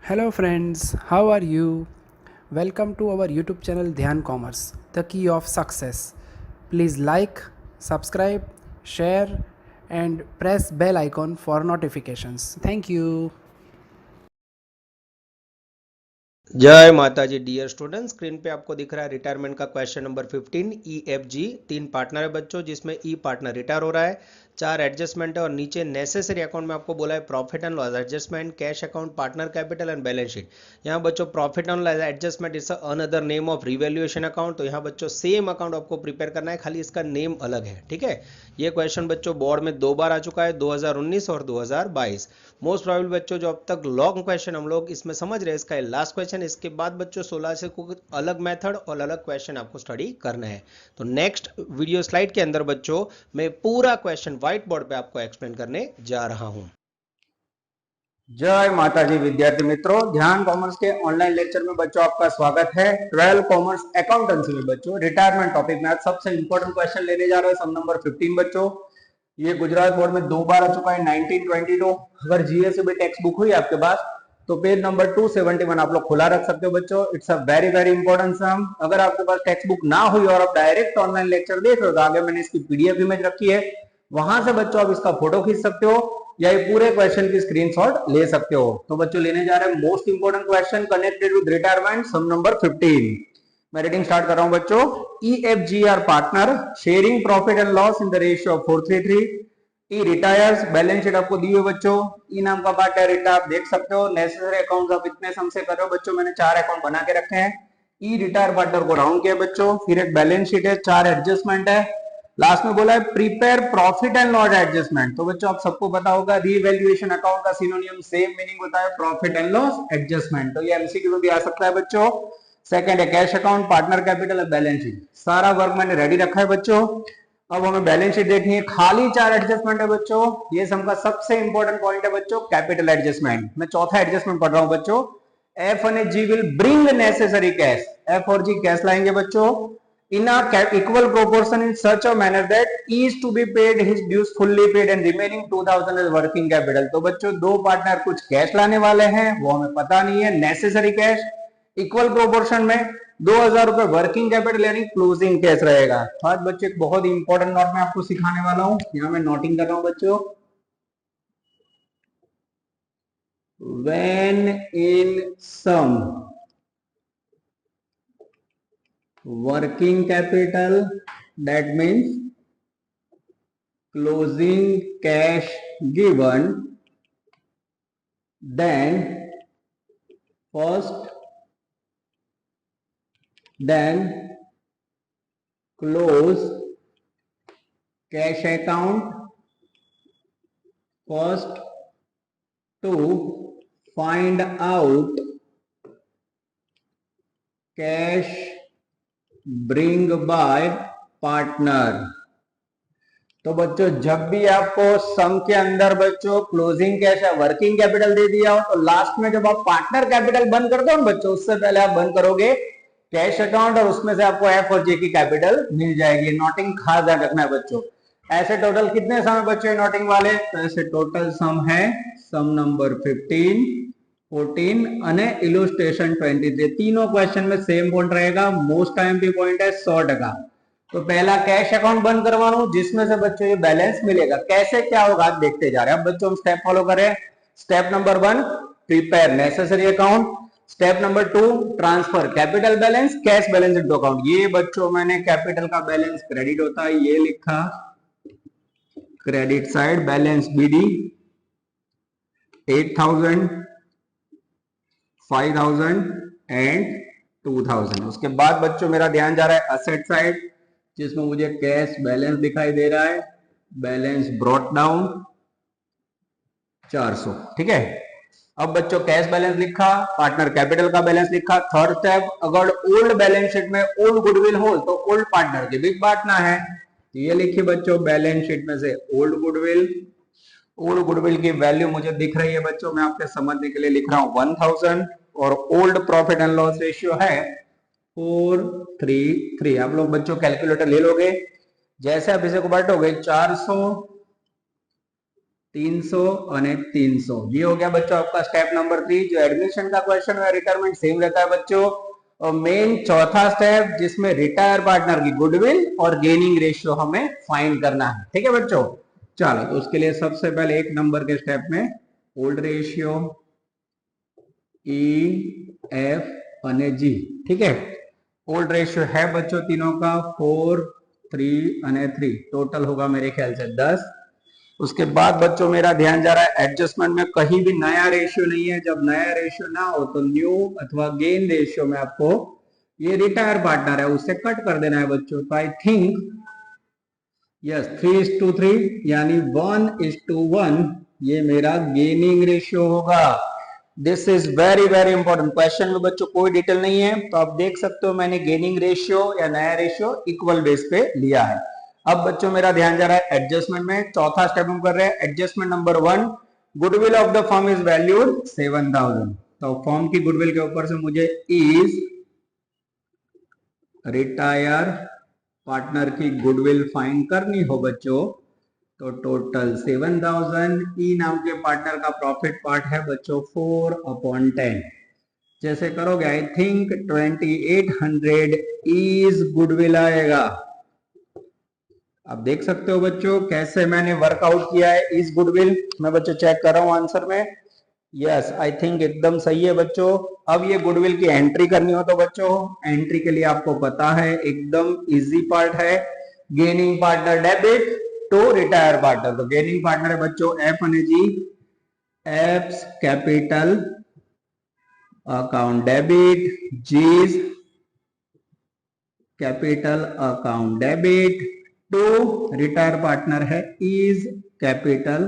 Hello friends, how are you? Welcome to our YouTube channel Dhyan Commerce, the key of success. Please like, subscribe, share and press bell icon for notifications. Thank you. जय माता जी dear student. Screen पे आपको दिख रहा है retirement का question number 15 EFG। 3 partner है बच्चों, जिसमें ई पार्टनर रिटायर हो रहा है, 4 एडजस्टमेंट है और नीचे नेसेसरी अकाउंट में आपको बोला है profit and loss adjustment, cash account, partner capital and balance sheet. यहाँ बच्चों profit and loss adjustment is another name of revaluation account. तो यहाँ बच्चों सेम अकाउंट आपको प्रिपेयर करना है, खाली इसका नेम अलग है। ठीक है, ये क्वेश्चन बच्चों बोर्ड में 2 बार आ चुका है, 2019 और 2022। मोस्ट प्रोबेबल बच्चों जो अब तक लॉन्ग क्वेश्चन हम लोग इसमें समझ रहे हैं, इसका लास्ट क्वेश्चन। इसके बाद बच्चों 16 से कुछ अलग मेथड और अलग क्वेश्चन आपको स्टडी करना है। तो नेक्स्ट वीडियो स्लाइड के अंदर बच्चों मैं पूरा क्वेश्चन व्हाइट बोर्ड पे आपको एक्सप्लेन करने जा रहा हूं। जय माता जी विद्यार्थी मित्रों, ध्यान कॉमर्स के ऑनलाइन लेक्चर में बच्चों आपका स्वागत है। 12 कॉमर्स अकाउंटेंसी में बच्चों रिटायरमेंट टॉपिक में आज सबसे इंपॉर्टेंट क्वेश्चन लेने जा रहे हैं, सम नंबर 15 बच्चों। ये गुजरात बोर्ड में 2 बार आ चुका है, 1922। अगर जीएसबी टेक्स्ट बुक हुई आपके पास तो पेज नंबर 271 आप लोग खुला रख सकते हो बच्चों। It's a very very important sum. अगर आपके पास टेक्स्ट बुक ना हुई और आप डायरेक्ट ऑनलाइन लेक्चर देख रहे हो तो आगे मैंने इसकी पीडीएफ इमेज रखी है, वहां से बच्चों आप इसका फोटो खींच सकते हो या ये पूरे क्वेश्चन की स्क्रीनशॉट ले सकते हो। तो बच्चों लेने जा रहे हैं most important question connected with retirement, some number 15। मैं रीडिंग स्टार्ट कर रहा हूं बच्चों। EFG are partner sharing profit and loss in the ratio of 4:3। E retires, balance sheet आपको दी हुई है बच्चों। ई नाम का पार्ट है रिटा, आप देख सकते हो। नेसेसरी अकाउंट्स आप इतने सम से कर रहे हो बच्चों, मैंने 4 अकाउंट बना के रखे हैं। ई रिटायर पार्टनर को राउंड किया बच्चों। फिर एक बैलेंस शीट है, 4 एडजस्टमेंट है। लास्ट में बोला है prepare profit and loss adjustment. तो बच्चों आप सबको पता होगा रीवैल्यूएशन अकाउंट का सिनोनियम सेम मीनिंग होता है प्रॉफिट एंड लॉस एडजस्टमेंट। तो ये एमसीक्यू में भी आ सकता है बच्चों। सेकंड है कैश अकाउंट, पार्टनर कैपिटल और बैलेंस शीट। सारा वर्क मैंने रेडी रखा है बच्चों। अब हमें बैलेंस शीट देखनी है, खाली 4 एडजस्टमेंट है बच्चों। ये सम का सबसे इंपॉर्टेंट पॉइंट है बच्चों, कैपिटल एडजस्टमेंट। मैं चौथा एडजस्टमेंट पढ़ रहा हूं बच्चों। F and G will bring necessary cash. F और जी कैश लाएंगे बच्चों in a equal proportion in such a manner that E is to be paid his dues fully paid and remaining 2000 as working capital। तो बच्चों दो partner कुछ cash लाने वाले हैं, वो हमें पता नहीं है। नेसेसरी कैश इक्वल प्रोपोर्शन में 2000 रुपए वर्किंग कैपिटल यानी क्लोजिंग कैश रहेगा। आज बच्चे एक बहुत इंपॉर्टेंट नोट मैं आपको सिखाने वाला हूं, यहां मैं नोटिंग कर रहा हूं बच्चों। when in sum working capital, that means closing cash given, then first then close cash account first to find out cash bring by partner। तो बच्चों जब भी आपको सम के अंदर बच्चों क्लोजिंग कैश या वर्किंग कैपिटल दे दिया हो तो लास्ट में जब आप पार्टनर कैपिटल बंद कर दो ना बच्चों, उससे पहले आप बंद करोगे कैश अकाउंट और उसमें से आपको एफ और जे की कैपिटल मिल जाएगी। नोटिंग खास ध्यान रखना है बच्चों। ऐसे टोटल कितने सम है बच्चों नोटिंग वाले? तो ऐसे टोटल सम है सम नंबर 15, 14 અને इलस्ट्रेशन 23। तीनों क्वेश्चन में सेम पॉइंट रहेगा। मोस्ट टाइम भी पॉइंट है 100%। तो पहला कैश अकाउंट बंद करवाना जिसमें से बच्चों ये बैलेंस मिलेगा। कैसे क्या होगा आज देखते जा रहे हैं। अब बच्चों हम स्टेप फॉलो करें। Step number 1 prepare necessary account. Step number 2 transfer capital balance cash balance into account. ये बच्चों मैंने कैपिटल का बैलेंस क्रेडिट होता है ये लिखा, credit side balance BD 8000, 5000 and 2000। उसके बाद बच्चों मेरा ध्यान जा रहा है असेट साइड, जिसमें मुझे कैश बैलेंस दिखाई दे रहा है, बैलेंस ब्रॉट डाउन 400। ठीक है, अब बच्चों कैश बैलेंस लिखा, पार्टनर कैपिटल का बैलेंस लिखा। थर्ड स्टेप, अगर ओल्ड बैलेंस शीट में ओल्ड गुडविल हो तो ओल्ड पार्टनर की बिग बांटना है। ये लिखिए बच्चों बैलेंस शीट में से ओल्ड गुडविल। ओल्ड गुडविल की वैल्यू मुझे दिख रही है बच्चों, मैं आपके समझने के लिए लिख रहा हूं 1000 और old profit and loss ratio है 4:3। आप लोग बच्चों कैलकुलेटर ले लोगे, जैसे आप इसे को बांटोगे 400 300 અને 300 ये हो गया बच्चों आपका स्टेप नंबर 3। जो एडमिशन का क्वेश्चन है रिटायरमेंट सेम रहता है बच्चों। और मेन चौथा स्टेप जिसमें रिटायर पार्टनर की गुडविल और गेनिंग रेशियो हमें फाइंड करना है। ठीक है बच्चों, चलो तो उसके लिए सबसे पहले 1 नंबर के स्टेप में ओल्ड रेशियो ई एफ અને जी। ठीक है, ओल्ड रेशियो है बच्चों तीनों का 4, 3 અને 3, टोटल होगा मेरे ख्याल से 10। उसके बाद बच्चों मेरा ध्यान जा रहा है एडजस्टमेंट में कहीं भी नया रेशियो नहीं है। जब नया रेशियो ना हो तो न्यू अथवा गेन रेशियो में आपको ये रिटायर पार्टनर है उससे कट कर देना है बच्चों। तो आई थिंक यस 3:3 यानी 1:1 ये मेरा गेनिंग रेशियो होगा। This is very very important. Question में बच्चों कोई डिटेल नहीं है तो आप देख सकते हो मैंने गेनिंग रेशियो या नया रेशियो इक्वल बेस पे लिया है। अब बच्चों मेरा ध्यान जा रहा है एडजस्टमेंट में। चौथा स्टेप हम कर रहे हैं adjustment number 1। Goodwill of the firm is valued 7000। तो फर्म की गुडविल के ऊपर से मुझे इज रिटायर पार्टनर की गुडविल फाइंड करनी हो बच्चों। तो टोटल 7000। ई नाम के पार्टनर का प्रॉफिट पार्ट है बच्चों 4/10। जैसे करोगे आई थिंक 2800 इज गुडविल आएगा। आप देख सकते हो बच्चों कैसे मैंने वर्कआउट किया है इस गुडविल। मैं बच्चों चेक कर रहा हूं आंसर में। यस आई थिंक एकदम सही है बच्चों। अब ये गुडविल की एंट्री करनी हो तो बच्चों एंट्री के लिए आपको पता है एकदम इजी पार्ट है। Gaining partner debit to retire partner. तो गेनिंग पार्टनर है बच्चों एफ અને G. F's capital account debit, G's capital account debit to retire partner है is capital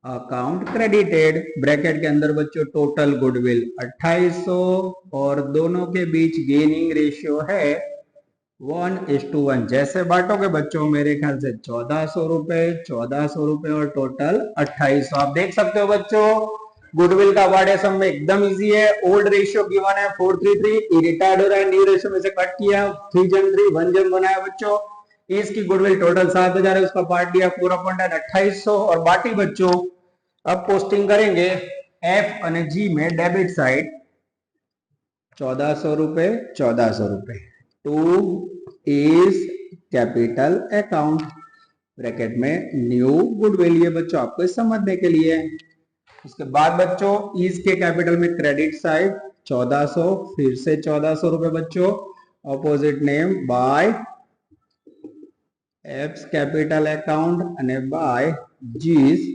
account credited. Bracket के अंदर बच्चों टोटल गुडविल 2800 और दोनों के बीच गेनिंग रेशियो है 1:1। जैसे बांटोगे बच्चों मेरे ख्याल से 1400 रुपए, 1400 रुपए और टोटल 2800। आप देख सकते हो बच्चों गुडविल का वार्ड सम में एकदम इजी है। ओल्ड रेशियो गिवन है 433, रिटायर्ड हो रहा है न्यू रेशियो में से कट किया 3 1 जन बनाया बच्चों। इसकी गुडविल टोटल 7000 है उसका पार्ट दिया 4/10 2800 और बाकी बच्चों अब पोस्टिंग करेंगे एफ અને जी में डेबिट साइड 1400 रुपए 1400 रुपए two is capital account bracket में न्यू गुडविल। ये बच्चों आपको समझने के लिए। उसके बाद बच्चों इज के कैपिटल में क्रेडिट साइड 1400 फिर से 1400 रुपए बच्चों opposite name by F's capital account અને by G's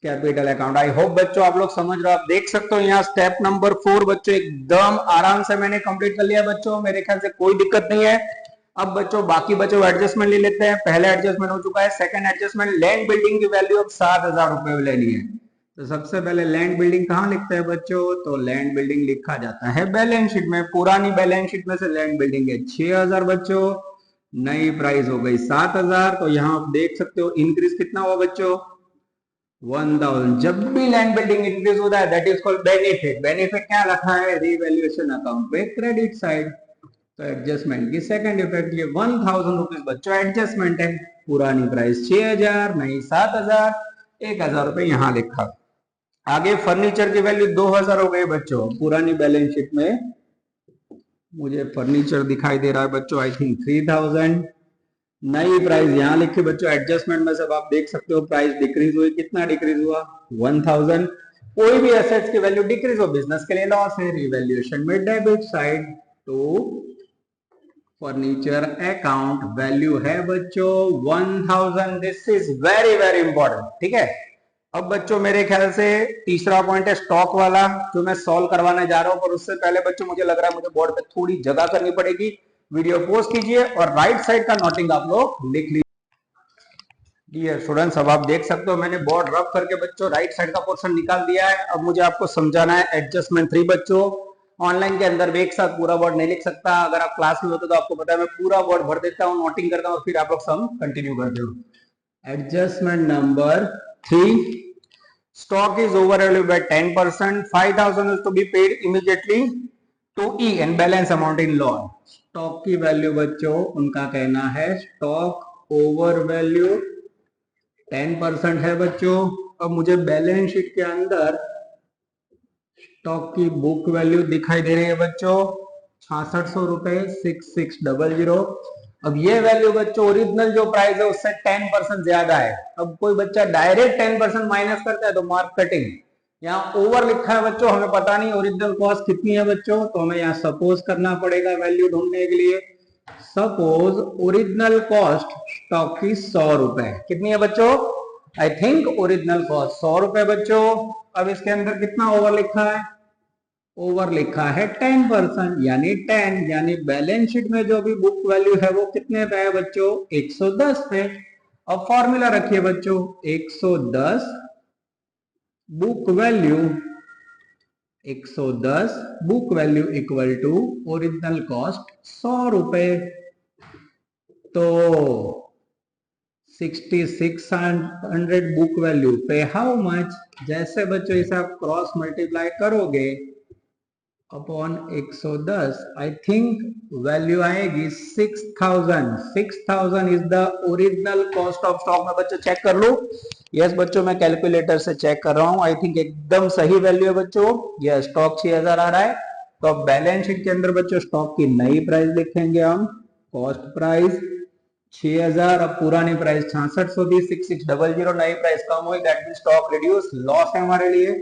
capital account. I hope बच्चों आप लोग समझ रहे हो। आप देख सकते हो यहाँ स्टेप नंबर 4 बच्चों एकदम आराम से मैंने कंप्लीट कर लिया बच्चों। मेरे ख्याल से कोई दिक्कत नहीं है। अब बच्चों बाकी बच्चों एडजस्टमेंट ले लेते हैं। पहला एडजस्टमेंट हो चुका है। सेकंड एडजस्टमेंट लैंड बिल्डिंग की वैल्यू अब 7000 रुपए लेनी है। तो सबसे पहले लैंड बिल्डिंग कहाँ लिखते हैं बच्चों? तो लैंड बिल्डिंग लिखा जाता है बैलेंस शीट में। पुरानी बैलेंस शीट में से लैंड बिल्डिंग है 6000 बच्चों, नई प्राइस हो गई 7000। तो यहाँ आप देख सकते हो इंक्रीज कितना हुआ बच्चों 1000। जब भी लैंड बिल्डिंग इंक्रीज होता है that is called benefit. Benefit क्या रखा है रीवैल्यूएशन अकाउंट पे क्रेडिट साइड। तो एडजस्टमेंट की सेकंड इफेक्ट ये 1000 रुपीज बच्चों एडजस्टमेंट है। पुरानी प्राइस 6000, नई 7000, 1000 रुपए यहाँ लिखा। आगे फर्नीचर की वैल्यू 2000 हो गई बच्चों। पुरानी बैलेंस शीट में मुझे फर्नीचर दिखाई दे रहा है बच्चों आई थिंक 3000। नई प्राइस यहाँ लिखी बच्चों। एडजस्टमेंट में सब आप देख सकते हो प्राइस डिक्रीज हुई। कितना डिक्रीज हुआ 1000। कोई भी एसेट्स की वैल्यू डिक्रीज हो बिजनेस के लिए लॉस है। रिवैल्यूएशन में debit side to furniture account value है बच्चों 1000। This is very very important. ठीक है, अब बच्चों मेरे ख्याल से तीसरा पॉइंट है स्टॉक वाला जो मैं सॉल्व करवाने जा रहा हूं। पर उससे पहले बच्चों मुझे लग रहा है मुझे बोर्ड पे थोड़ी जगह करनी पड़ेगी। वीडियो पॉज कीजिए और राइट साइड का नोटिंग आप लोग लिख लीजिए। डियर स्टूडेंट्स अब आप देख सकते हो मैंने बोर्ड रब करके बच्चों राइट साइड का पोर्शन निकाल दिया है। अब मुझे आपको समझाना है एडजस्टमेंट 3 बच्चों। ऑनलाइन के अंदर एक साथ पूरा बोर्ड नहीं लिख सकता। अगर आप क्लास में होते तो आपको पता है मैं पूरा बोर्ड भर देता हूँ, नोटिंग करता हूँ, फिर आप लोग सम कंटिन्यू करते हो। Adjustment number 3, stock is overvalued by 10%. 5000 is to be paid immediately to E and balance amount in loan. Stock की वैल्यू बच्चों उनका कहना है स्टॉक ओवर वैल्यू 10% है बच्चों। अब मुझे बैलेंस शीट के अंदर स्टॉक की बुक वैल्यू दिखाई दे रही है बच्चों 6600 रुपए 6600। अब ये वैल्यू बच्चों ओरिजिनल जो प्राइस है उससे 10% ज्यादा है। अब कोई बच्चा डायरेक्ट 10% माइनस करता है तो मार्क कटिंग। यहाँ ओवर लिखा है बच्चों, हमें पता नहीं ओरिजिनल कॉस्ट कितनी है बच्चों, तो हमें यहाँ सपोज करना पड़ेगा वैल्यू ढूंढने के लिए। सपोज ओरिजिनल कॉस्ट स्टॉक की 100 रुपए, कितनी है बच्चों? आई थिंक ओरिजिनल कॉस्ट 100 रुपए बच्चों। अब इसके अंदर कितना ओवर लिखा है? ओवर लिखा है 10%, यानी 10, यानी बैलेंस शीट में जो भी बुक वैल्यू है वो कितने पे है बच्चों? 110 पे। अब फॉर्मूला रखिए बच्चों 110 book value 110 book value equal to original cost 100 रुपए। तो 6600 बुक वैल्यू पे हाउ मच? जैसे बच्चों इसे आप क्रॉस मल्टीप्लाई करोगे अपॉन 110, आई थिंक वैल्यू आएगी 6000। 6000 is the original cost of stock में बच्चों चेक कर लो। यस बच्चों मैं कैलकुलेटर से चेक कर रहा हूं, आई थिंक एकदम सही वैल्यू है बच्चों। यह स्टॉक 6000 आ रहा है। तो अब बैलेंस शीट के अंदर बच्चों स्टॉक की नई प्राइस लिखेंगे हम, कॉस्ट प्राइस 6000, अब पुरानी प्राइस 6600 थी 6600, नई प्राइस कम हुई, that means stock reduce, loss है हमारे लिए।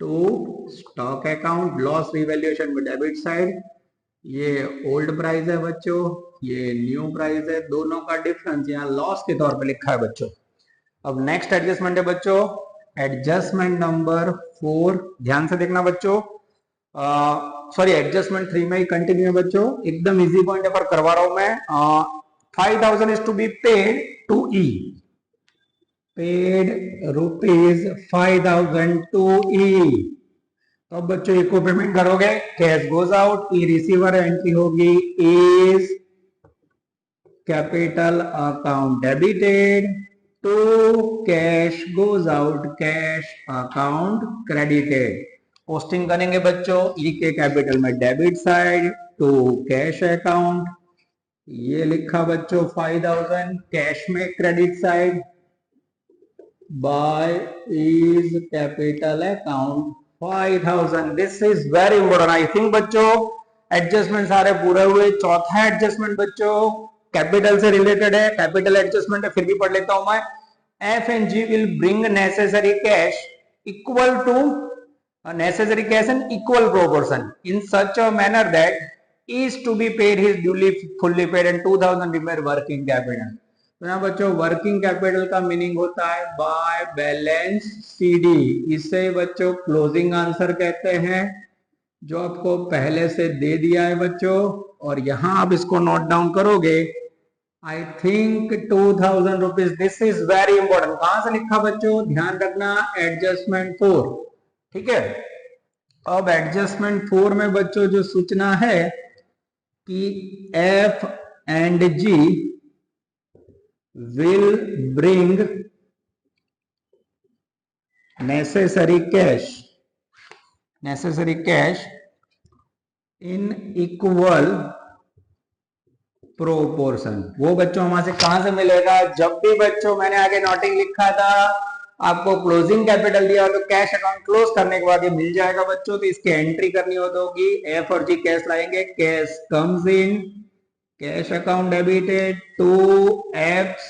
To stock account loss revaluation में डेबिट साइड, ये ओल्ड प्राइस है बच्चों, ये न्यू प्राइस है, दोनों का डिफरेंस यहाँ लॉस के तौर पे लिखा है बच्चों। अब नेक्स्ट एडजस्टमेंट है बच्चों एडजस्टमेंट नंबर 4, ध्यान से देखना बच्चों। सॉरी एडजस्टमेंट 3 में ही कंटिन्यू है बच्चों, एकदम इजी पॉइंट पर करवा रहा हूं मैं। 5000 is to be paid to E, paid rupees 5000 to E। तो अब बच्चों इको पेमेंट करोगे, cash goes out, E receiver entry होगी is capital account debited to cash goes out cash account credited. Posting करेंगे बच्चों ई के कैपिटल में debit side to cash account, ये लिखा बच्चों 5000 कैश में credit side by is capital account 5000। This is very important. I think बच्चों adjustment सारे पूरे हुए। चौथा एडजस्टमेंट बच्चों कैपिटल से रिलेटेड है, कैपिटल एडजस्टमेंट है, फिर भी पढ़ लेता हूं मैं। F and G will bring necessary cash equal to necessary cash in equal proportion in such a manner that is to be paid is duly fully paid and 2000 remain working capital। तो यहाँ बच्चों working capital का meaning होता है by balance CD, इसे बच्चों closing answer कहते हैं जो आपको पहले से दे दिया है बच्चों। और यहाँ आप इसको नोट डाउन करोगे I think 2000 rupees. This is very important. कहां से लिखा बच्चों? ध्यान रखना एडजस्टमेंट 4, ठीक है। अब एडजस्टमेंट 4 में बच्चों जो सूचना है कि F and G will bring necessary cash in equal proportion. वो बच्चों हमारे से कहां से मिलेगा? जब भी बच्चों मैंने आगे नोटिंग लिखा था आपको क्लोजिंग कैपिटल दिया तो कैश अकाउंट क्लोज करने के बाद ये मिल जाएगा बच्चों, तो इसकी एंट्री करनी होगी। एफ और जी कैश लाएंगे, cash comes in cash account debited to F's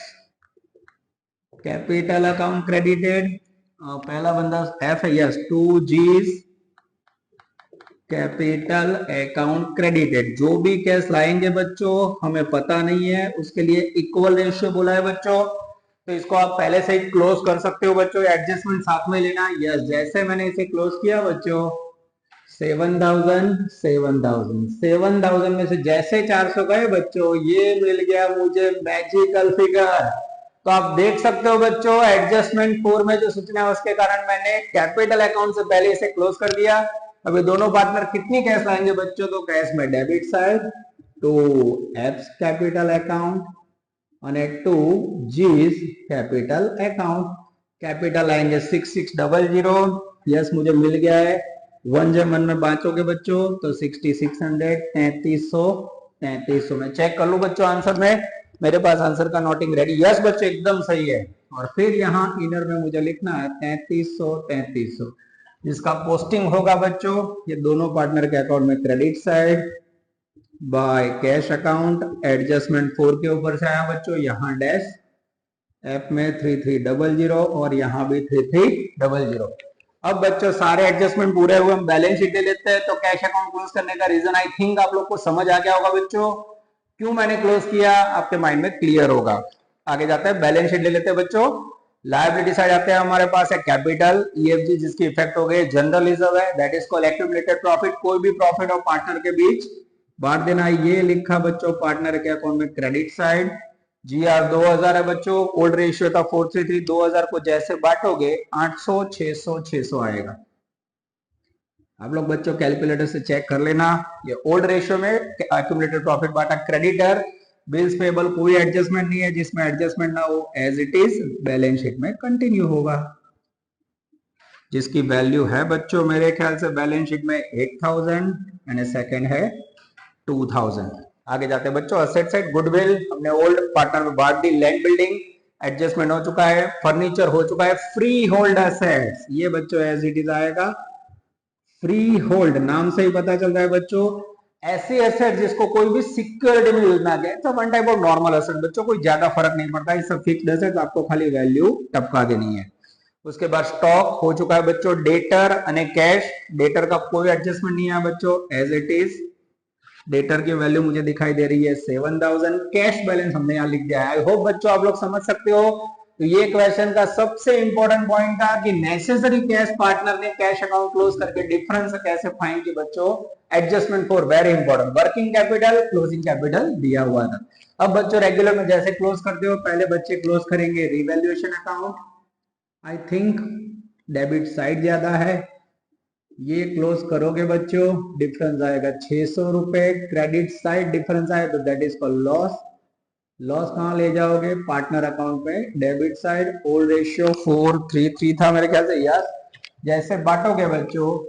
capital account credited. पहला बंदा एफ है, yes, to G's capital account credited. जो भी कैश लाएंगे बच्चों हमें पता नहीं है, उसके लिए इक्वल रेशियो बोला है बच्चों, तो इसको आप पहले से ही क्लोज कर सकते हो बच्चों। एडजस्टमेंट साथ में लेना। यस, जैसे मैंने इसे क्लोज किया बच्चों 7000 में से जैसे 400 गए बच्चों ये मिल गया मुझे मैजिकल फिगर। तो आप देख सकते हो बच्चों एडजस्टमेंट 4 में जो सूचना है उसके कारण मैंने कैपिटल अकाउंट से पहले इसे क्लोज कर दिया। अब ये दोनों पार्टनर कितनी कैश लाएंगे बच्चों? तो कैश में debit side to F's capital account અને 2 जीज कैपिटल अकाउंट। कैपिटल आएंगे 6600। यस मुझे मिल गया है। 1 जब मन में बांचोगे बच्चों तो 6600 3300 में चेक कर लो बच्चों आंसर में। मेरे पास आंसर का नोटिंग रेडी। यस बच्चों एकदम सही है। और फिर यहाँ इनर में मुझे लिखना है 3300 जिसका पोस्टिंग होगा बच्चों ये दोनों पार्टनर के अकाउंट में credit side by cash account. Adjustment 4 के ऊपर से आया बच्चों, यहाँ डैश एफ में 3300 और यहाँ भी 3300। अब बच्चों सारे एडजस्टमेंट पूरे हुए, हम बैलेंस शीट ले लेते हैं। तो कैश अकाउंट क्लोज करने का रीजन आई थिंक आप लोग को समझ आ गया होगा बच्चों, क्यों मैंने क्लोज किया आपके माइंड में क्लियर होगा। आगे जाते हैं, बैलेंस शीट ले लेते हैं बच्चों। लायबिलिटी साइड आते हैं, हमारे पास है कैपिटल ईएफजी जिसकी इफेक्ट हो गई जनरल रिजर्व है, that is called accumulated profit. कोई भी प्रॉफिट और पार्टनर के बीच बांट देना, ये लिखा बच्चों पार्टनर के अकाउंट में क्रेडिट साइड। जीआर 2000 है बच्चों, ओल्ड रेशियो था 433, 2000 को जैसे बांटोगे 800 600 600 आएगा। आप लोग बच्चों कैलकुलेटर से चेक कर लेना, ये ओल्ड रेशियो में एक्यूमुलेटेड प्रॉफिट बांटा। क्रेडिटर बिल्स पेबल कोई एडजस्टमेंट नहीं है, जिसमें एडजस्टमेंट ना हो as it is balance sheet में कंटिन्यू होगा। जिसकी वैल्यू है बच्चों मेरे ख्याल से बैलेंस शीट में 8000 एंड सेकंड है 2000। आगे जाते हैं बच्चों, असेट साइड गुडविल हमने ओल्ड पार्टनर में बांट दी। लैंड बिल्डिंग एडजस्टमेंट हो चुका है, फर्नीचर हो चुका है। फ्री होल्ड असेट्स ये बच्चों एज इट इज आएगा। फ्री होल्ड नाम से ही पता चल रहा है बच्चों, ऐसे एसेट जिसको कोई भी सिक्योरिटी में यूज ना किया, तो one type of normal asset बच्चों, कोई ज्यादा फर्क नहीं पड़ता, ये सब फिक्स्ड एसेट, आपको खाली वैल्यू टपका देनी है। उसके बाद स्टॉक हो चुका है बच्चों, डेटर अने कैश, डेटर का कोई एडजस्टमेंट नहीं है बच्चों एज इट इज। डेटर की वैल्यू मुझे दिखाई दे रही है 7000। कैश बैलेंस हमने यहाँ लिख दिया है। आई होप बच्चों आप लोग समझ सकते हो। तो ये क्वेश्चन का सबसे इंपॉर्टेंट पॉइंट था कि नेसेसरी कैश पार्टनर ने कैश अकाउंट क्लोज करके डिफरेंस कैसे फाइंड की बच्चों। Adjustment for very important, working capital closing capital दिया हुआ था। अब बच्चों रेगुलर में जैसे क्लोज करते हो, पहले बच्चे क्लोज करेंगे revaluation account. I think debit side ज्यादा है, ये क्लोज करोगे बच्चों, डिफरेंस आएगा 600 रुपए। क्रेडिट साइड डिफरेंस आए तो that is called loss. Loss कहां ले जाओगे, पार्टनर अकाउंट में। डेबिट साइड ओल्ड रेशियो 433 था मेरे ख्याल से, यस। जैसे बांटोगे बच्चों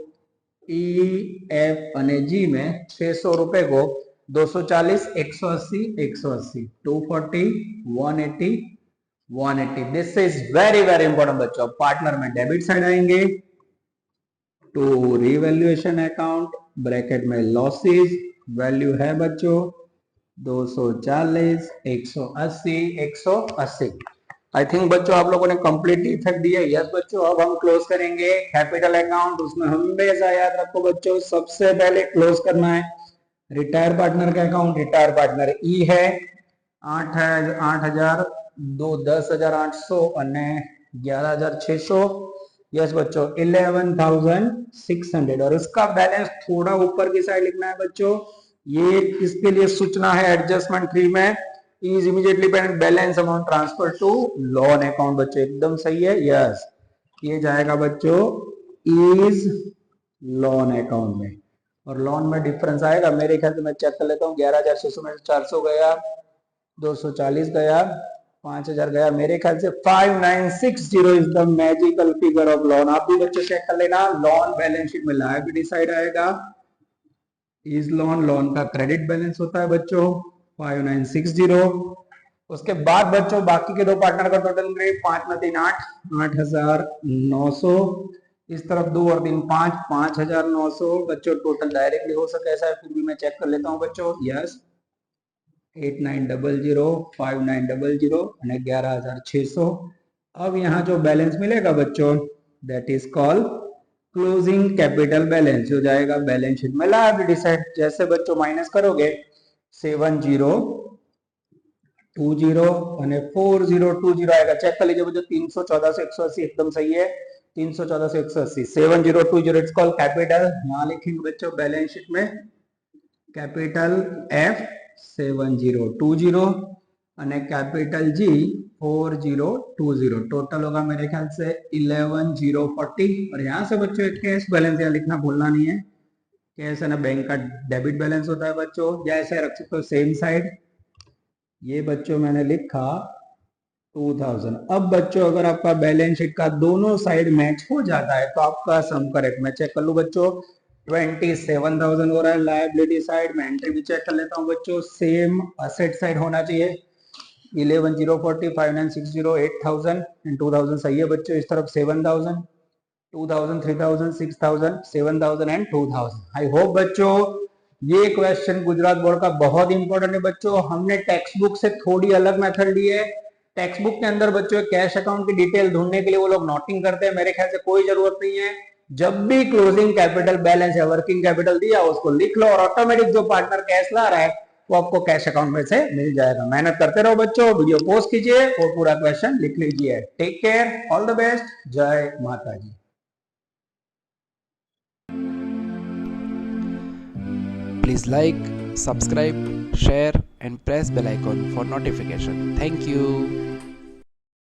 ई एफ और जी में 600 रुपए को 240 180 180 240 180 180। This is very very important बच्चों। पार्टनर में डेबिट साइड आएंगे टू रिवैल्यूएशन अकाउंट, ब्रैकेट में लॉसेस, वैल्यू है बच्चों 240 180 180। आई थिंक बच्चों आप लोगों ने कंप्लीट इफेक्ट दिया। यस बच्चों, अब हम क्लोज करेंगे कैपिटल अकाउंट। उसमें हमेशा याद रखो बच्चों, सबसे पहले क्लोज करना है रिटायर पार्टनर का अकाउंट। रिटायर पार्टनर ई है 8000 2 10800 અને 11600। यस बच्चों 11600 और उसका बैलेंस थोड़ा ऊपर की साइड लिखना है बच्चों। ये इसके लिए सूचना है एडजस्टमेंट 3 में, is immediately payment balance amount transfer to loan account. बच्चों एकदम सही है, यस। ये जाएगा बच्चों इज लोन अकाउंट में, और लोन में डिफरेंस आएगा मेरे ख्याल से, मैं चेक कर लेता हूँ, 11600 में 400 गया, 240 गया, 5000 गया, मेरे ख्याल से 5960 is the magical figure of loan. आप भी बच्चों चेक कर लेना। लोन बैलेंस शीट में लायबिलिटी साइड आएगा इज लोन, लोन का क्रेडिट बैलेंस होता है बच्चों 5960। उसके बाद बच्चों बाकी के दो पार्टनर का टोटल करें, 5 में 3 8 8900, इस तरफ 2 और 3 5 5900 बच्चों। टोटल डायरेक्टली हो सके ऐसा है, फिर भी मैं चेक कर लेता हूँ बच्चों। यस 8900 5900 और 11600। अब यहाँ जो बैलेंस मिलेगा बच्चों that is called closing capital balance. हो जाएगा बैलेंस शीट में लायबिलिटी साइड। जैसे बच्चों माइनस करोगे 7020 और 4020 आएगा। चेक कर लीजिए बच्चों, 314 से 180 एकदम सही है, 314 से 180 7020 इट्स कॉल्ड कैपिटल। यहाँ लिखेंगे बच्चों बैलेंस शीट में कैपिटल एफ 7020 અને कैपिटल जी 4020। टोटल होगा मेरे ख्याल से 11040। और यहाँ से बच्चों एक कैश बैलेंस यहाँ लिखना भूलना नहीं है। कैश है ना बैंक का डेबिट बैलेंस होता है बच्चों, या ऐसे रख सकते हो सेम साइड। ये बच्चों मैंने लिखा 2000। अब बच्चों अगर आपका बैलेंस शीट का दोनों साइड मैच हो जाता है तो आपका सम करेक्ट। मैं चेक कर लूं बच्चों, 27000 हो रहा है लायबिलिटी साइड में। एंट्री भी चेक कर लेता हूं बच्चों, सेम असेट साइड होना चाहिए। 11,040, 5960, 8,000 एंड 2,000 सही है बच्चों। इस तरफ 7,000, 2,000, 3,000, 6,000, 7,000 एंड 2,000। आई होप बच्चों ये क्वेश्चन गुजरात बोर्ड का बहुत इंपॉर्टेंट है बच्चों। हमने टेक्स्ट बुक से थोड़ी अलग मेथड ली है। टेक्स्ट बुक के अंदर बच्चों कैश अकाउंट की डिटेल ढूंढने के लिए वो लोग नोटिंग करते हैं, मेरे ख्याल से कोई जरूरत नहीं है। जब भी क्लोजिंग कैपिटल बैलेंस या वर्किंग कैपिटल दिया उसको लिख लो और ऑटोमेटिक जो पार्टनर कैश ला रहा है वो आपको कैश अकाउंट में से मिल जाएगा। मेहनत करते रहो बच्चों, वीडियो पोस्ट कीजिए और पूरा क्वेश्चन लिख लीजिए। Take care, all the best, जय माता जी। Please like, subscribe, share and press bell icon for notification. Thank you.